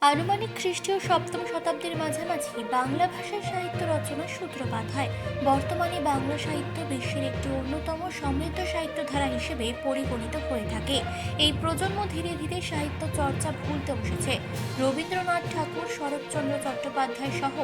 আনুমানিক খ্রিস্টীয় সপ্তম শতাব্দীর মাঝামাঝি বাংলা ভাষায় সাহিত্য রচনার সূত্রপাত হয়। বর্তমানে বাংলা সাহিত্য বিশ্বের একটি অন্যতম সমৃদ্ধ সাহিত্যধারা হিসেবে পরিগণিত হয়ে থাকে। এই প্রজন্ম ধীরে ধীরে সাহিত্য চর্চা ভুলতে বসেছে। রবীন্দ্রনাথ ঠাকুর, শরৎচন্দ্র চট্টোপাধ্যায় সহ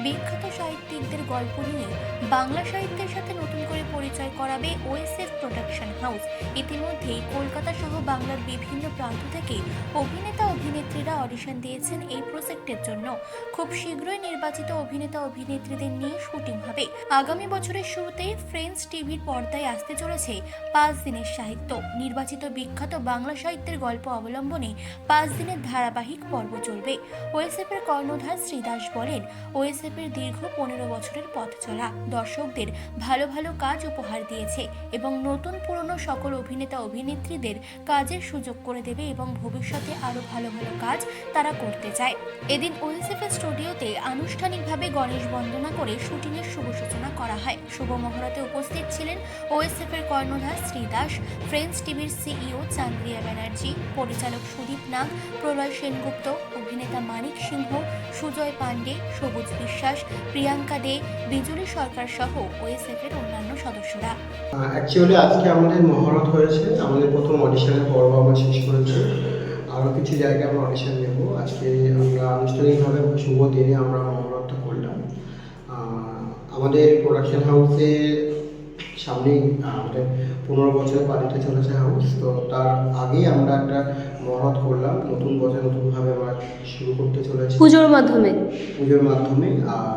বিখ্যাত সাহিত্যিকদের গল্প নিয়ে বাংলা সাহিত্যের সাথে নতুন করে পরিচয় করাবে ওএসএফ প্রোডাকশন হাউস। ইতিমধ্যেই কলকাতা সহ বাংলার বিভিন্ন প্রান্ত থেকে অভিনেতা অভিনেত্রীরা অডিশন দিয়েছেন এই প্রজেক্টের জন্য। খুব শীঘ্রই নির্বাচিত অভিনেতা অভিনেত্রীদের নিয়ে শুটিং হবে। আগামী বছরের শুরুতে ফ্রেন্ডস টিভির পর্দায় আসতে চলেছে 5 দিনের সাহিত্য। নির্বাচিত বিখ্যাত বাংলা সাহিত্যের গল্প অবলম্বনে 5 দিনের ধারাবাহিক পর্ব চলবে। ওএসএফ এর কর্ণধার শ্রীদাস বলেন, ওএসএফ এর দীর্ঘ 15 বছরের পথ চলা দর্শকদের ভালো ভালো কাজ উপহার দিয়েছে এবং নতুন পুরনো সকল অভিনেতা অভিনেত্রীদের কাজের সুযোগ করে দেবে এবং ভবিষ্যতে আরো ভালো ভালো কাজ তারা করতে চায়। এদিন ওএসএফ এর স্টুডিওতে আনুষ্ঠানিকভাবে গণেশ বন্দনা করে শুটিং এর শুভ সূচনা করা হয়। শুভ মহরতে উপস্থিত ছিলেন ওএসএফ এর কর্ণধার শ্রীদাস, ফ্রেন্ডস টিভির সিইও চান্দ্রিয়া ব্যানার্জি, পরিচালক সুদীপ নাগ, প্রলয় সেনগুপ্ত, অভিনেতা মানিক সিংহ, সুজয় পান্ডে, সবুজ বিশ্বাস, প্রিয়াঙ্কা দে, বিজুলি সরকার সহ ওএসএফ এর অন্যান্য সদস্যরা। অ্যাকচুয়ালি আজকে আমাদের মহরত হয়েছে। আমাদের প্রথম অডিশনের পর্ব আমরা শেষ করেছি। আরও কিছু জায়গায় আমরা অডিশন নেব। আজকে আমরা আনুষ্ঠানিকভাবে শুভ দিনে আমরা মহরতটা করলাম। আমাদের প্রোডাকশন হাউসে সামনেই আমাদের 15 বছরে পালিতে চলেছে হাউস। তো তার আগেই আমরা একটা মহরত করলাম। নতুন বছর নতুনভাবে আমরা শুরু করতে চলেছি পুজোর মাধ্যমে। আর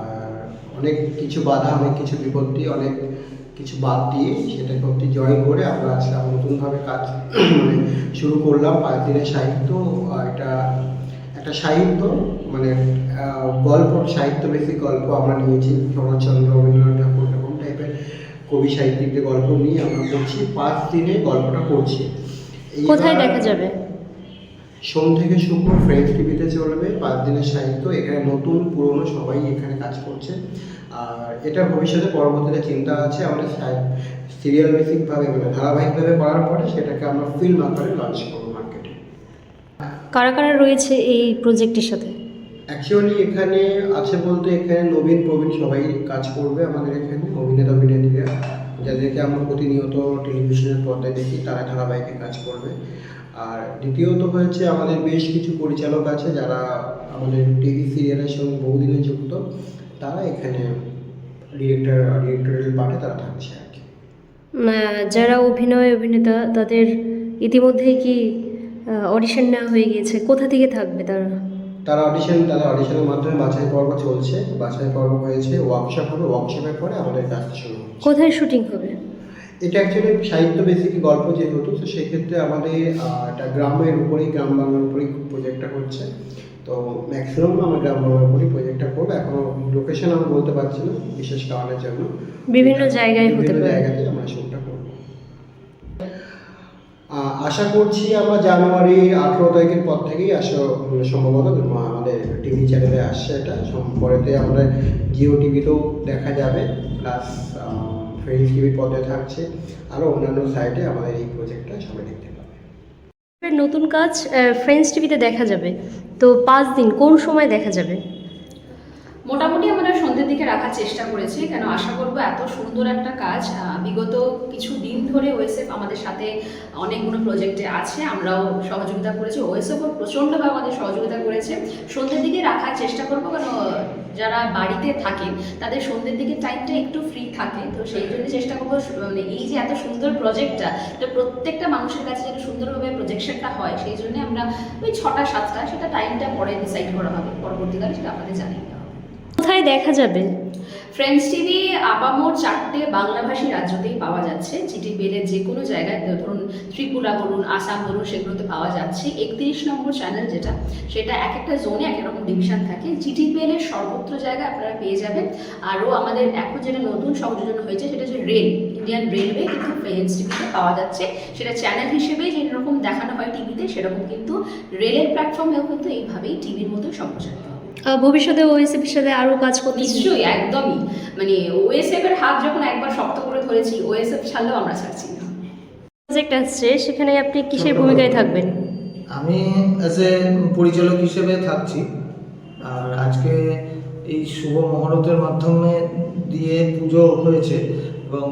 অনেক কিছু বাধা, অনেক কিছু বিপত্তি, অনেক কিছু বাদ দিয়ে সেটাকে অতি জয় করে আমরা আজকে নতুনভাবে কাজ শুরু করলাম। 5 দিনের সাহিত্য। এটা একটা সাহিত্য গল্প, সাহিত্য বেসিক গল্প আমরা নিয়েছি। শরৎচন্দ্র, রবীন্দ্রনাথ ঠাকুর এরকম টাইপের কবি সাহিত্যিকদের গল্প নিয়ে আমরা করছি। 5 দিনে গল্পটা করছি। কোথায় দেখা যাবে? সোম থেকে শুক্র ফ্রেন্ডস টিভিতে চলবে 5 দিনের সাহিত্য। এখানে নতুন পুরনো সবাই এখানে কাজ করছে। আর এটা ভবিষ্যতে পরবর্তীতে চিন্তা আছে আমাদের সিরিয়াল বেসিকভাবে ধারাবাহিকভাবে করার পরে সেটাকে আমরা ফিল্ম আকারে লঞ্চ করবো মার্কেটে। কারা কারা রয়েছে এই প্রজেক্টের সাথে? অ্যাকচুয়ালি এখানে আছে বলতে এখানে নবীন প্রবীণ সবাই কাজ করবে। আমাদের এখানে অভিনেতা অভিনেত্রীরা যাদেরকে আমরা প্রতিনিয়ত টেলিভিশনের পর্দায় দেখি, তারা ধারাবাহিকে কাজ করবে। আর দ্বিতীয়ত হয়েছে আমাদের বেশ কিছু পরিচালক আছে যারা আমাদের টিভি সিরিয়ালের সঙ্গে বহুদিনে যুক্ত। তারা এখানে ডিরেক্টরিয়াল পার্টে তারা থাকছে আর কি। যারা অভিনেতা তাদের ইতিমধ্যেই কি অডিশন নেওয়া হয়ে গিয়েছে? কোথা থেকে থাকবে তারা অডিশনের মাধ্যমে বাছাই পর্ব চলছে। বাছাই পর্ব হয়েছে, ওয়ার্কশপ হবে, ওয়ার্কশপের পরে আমাদের কাজ শুরু হবে। কোথায় শুটিং হবে? এটা অ্যাকচুয়ালি সাহিত্য বেসিক গল্প যেহেতু, তো সেক্ষেত্রে আমাদের একটা গ্রামের উপরেই, গ্রাম বাংলার উপরেই প্রজেক্টটা হচ্ছে। তো ম্যাক্সিমাম আমরা গ্রাম বাংলার উপরেই প্রজেক্টটা করবো। এখনও লোকেশন আমি বলতে পারছি না বিশেষ কারণের জন্য। বিভিন্ন জায়গায় হতে পারে। জায়গাতে আমরা শুটটা করবো। আশা করছি আমরা জানুয়ারি 18 তারিখের পর থেকেই সম্ভবত আমাদের টিভি চ্যানেলে আসছে। এটা পরেতে আমরা জিও টিভিতেও দেখা যাবে, প্লাস ফ্রেন্ডস টিভির পর্দায় থাকছে। আরও অন্যান্য সাইটে আমাদের এই প্রজেক্টটা সবাই দেখতে পাবে। নতুন কাজ ফ্রেন্ডস টিভিতে দেখা যাবে। তো 5 দিন কোন সময় দেখা যাবে? মোটামুটি আমরা সন্ধ্যের দিকে রাখার চেষ্টা করেছি, কেন আশা করব এত সুন্দর একটা কাজ বিগত কিছু দিন ধরে ওএসএফ আমাদের সাথে অনেকগুলো প্রজেক্টে আছে, আমরাও সহযোগিতা করেছি, ওএসএফও প্রচণ্ডভাবে আমাদের সহযোগিতা করেছে। সন্ধ্যের দিকে রাখার চেষ্টা করব, কারণ যারা বাড়িতে থাকেন তাদের সন্ধ্যের দিকে টাইমটা একটু ফ্রি থাকে। তো সেই জন্য চেষ্টা করবো এই যে এত সুন্দর প্রজেক্টটা, তো প্রত্যেকটা মানুষের কাছে যেটা সুন্দরভাবে প্রজেকশনটা হয়, সেই জন্য আমরা ওই 6টা 7টা সেটা টাইমটা পরে ডিসাইড করা হবে, পরবর্তীকালে সেটা আপনাদের জানিয়ে দেওয়া হবে। কোথায় দেখা যাবে? ফ্রেন্ডস টিভি আপামোর 4টে বাংলাভাষী রাজ্যতেই পাওয়া যাচ্ছে। চিঠি পেলে যে কোনো জায়গায়, ধরুন ত্রিপুরা বলুন, আসাম বলুন, সেগুলোতে পাওয়া যাচ্ছে। 31 নম্বর চ্যানেল যেটা, সেটা এক একটা জোনে এক রকম ডিভিশন থাকে। চিঠি পেলে সর্বত্র জায়গায় আপনারা পেয়ে যাবেন। আরও আমাদের এখন যেটা নতুন সংযোজন হয়েছে সেটা হচ্ছে ইন্ডিয়ান রেলওয়ে, কিন্তু ফ্রেন্ডস টিভিতে পাওয়া যাচ্ছে। সেটা চ্যানেল হিসেবেই যেরকম দেখানো হয় টিভিতে, সেরকম কিন্তু রেলের প্ল্যাটফর্মেও কিন্তু এইভাবেই টিভির মতো সম্প্রচারিত হবে। ভবিষ্যতে ওএসএফ এর সাথে আরও কাজ করতে? নিশ্চয়ই, একদমই। ওএসএফ এর হাত যখন একবার শক্ত করে ধরেছি, ওএসএফ ছাড়লেও আমরা ছাড়ছি না। প্রজেক্ট আসছে, সেখানে আপনি কিসের ভূমিকায় থাকবেন? আমি অ্যাজ এ পরিচালক হিসেবে থাকছি। আর আজকে এই শুভ মহরতের মাধ্যমে দিয়ে পুজো হয়েছে এবং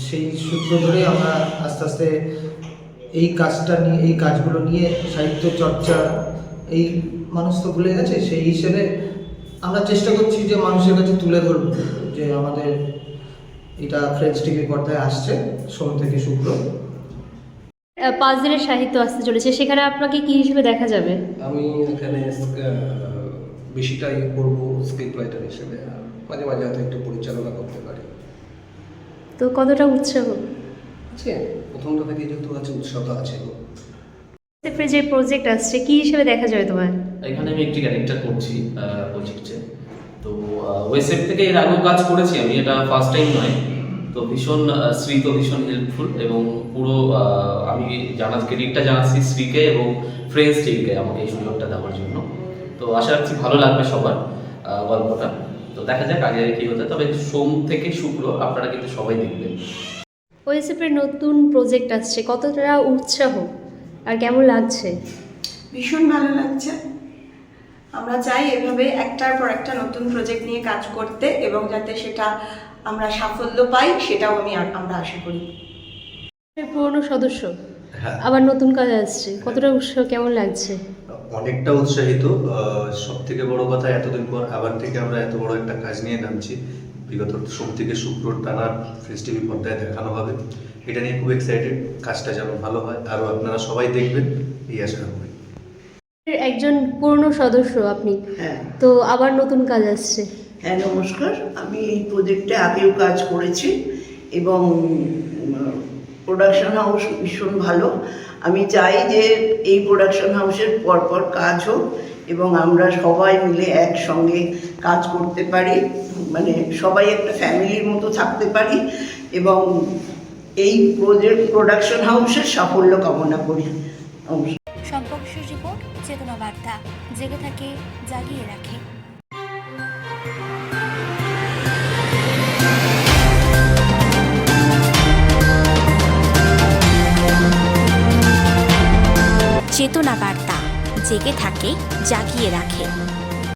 সেই সূত্র ধরে আমরা আস্তে আস্তে এই কাজগুলো নিয়ে সাহিত্য চর্চা, এই মানুষ তো ভুলে গেছে, সেই হিসেবে আমরা চেষ্টা করছি যে মানুষের কাছে তুলে ধরব যে আমাদের এটা ফ্রেন্ডস টিভি পর্দায় আসছে সোম থেকে শুক্র। 5 দিনের সাহিত্য আসতে চলেছে, সেখানে আপনাকে কি হিসেবে দেখা যাবে? আমি এখানে বেশিটাই করবো স্ক্রিপ্ট রাইটার হিসেবে, আর মাঝে মাঝে হয়তো একটু পরিচালনা করতে পারি। তো কতটা উৎসাহ? আছে, প্রথমটা থেকে যেহেতু আছে, উৎসাহ তো আছে। ওয়েসেফের যে প্রজেক্ট আসছে কি হিসেবে দেখা যাবে তোমার? এখানে আমি একটি ক্যারেক্টার করছি প্রজেক্টে। তো ওয়েসেফ থেকে এর আগেও কাজ করেছি আমি, এটা ফার্স্ট টাইম নয়। তো ভীষণ শ্রী তো ভীষণ হেল্পফুল, এবং পুরো আমি ক্রেডিটটা জানাচ্ছি শ্রীকে এবং ফ্রেন্ডস টিমকে আমাকে এই সুযোগটা দেওয়ার জন্য। তো আশা রাখছি ভালো লাগবে সবার গল্পটা। তো দেখা যাক আগে কী হতে, তবে সোম থেকে শুক্র আপনারা কিন্তু সবাই দেখবেন। ওয়েসেফের নতুন প্রজেক্ট আসছে, কতটা উৎসাহ আর কেমন লাগছে? ভীষণ ভালো লাগছে। আমরা চাই এভাবে একটার পর একটা নতুন প্রজেক্ট নিয়ে কাজ করতে, এবং যাতে সেটা আমরা সাফল্য পাই, সেটাও আমরা আশা করি। পুরনো সদস্য হ্যাঁ, আবার নতুন কাজ আসছে, কতটা উৎসাহ, কেমন লাগছে? অনেকটা উৎসাহিত। সব থেকে বড় কথা, এতদিন পর আবার থেকে আমরা এত বড় একটা কাজ নিয়ে নামছি। বিগত সোম থেকে শুক্র টানা ফ্রেন্ডস টিভি পর্দায় দেখানো হবে, এটা নিয়ে খুব এক্সাইটেড। কাজটা যেন ভালো হয়, আরও আপনারা সবাই দেখবেন এই আশা করি। একজন পুরনো সদস্য আপনি, হ্যাঁ তো আবার নতুন কাজ আসছে। হ্যাঁ নমস্কার, আমি এই প্রজেক্টে আগেও কাজ করেছি এবং প্রোডাকশন হাউস ভীষণ ভালো। আমি চাই যে এই প্রোডাকশন হাউসের পরপর কাজ হোক এবং আমরা সবাই মিলে একসঙ্গে কাজ করতে পারি, মানে সবাই একটা ফ্যামিলির মতো থাকতে পারি, এবং এই প্রোডাকশন হাউসের সাফল্য কামনা করি। সম্পর্ক রিপোর্ট, চেতনা বার্তা, জেগে থাকে, জাগিয়ে রাখে। চেতনা বার্তা, জেগে থাকে, জাগিয়ে রাখে।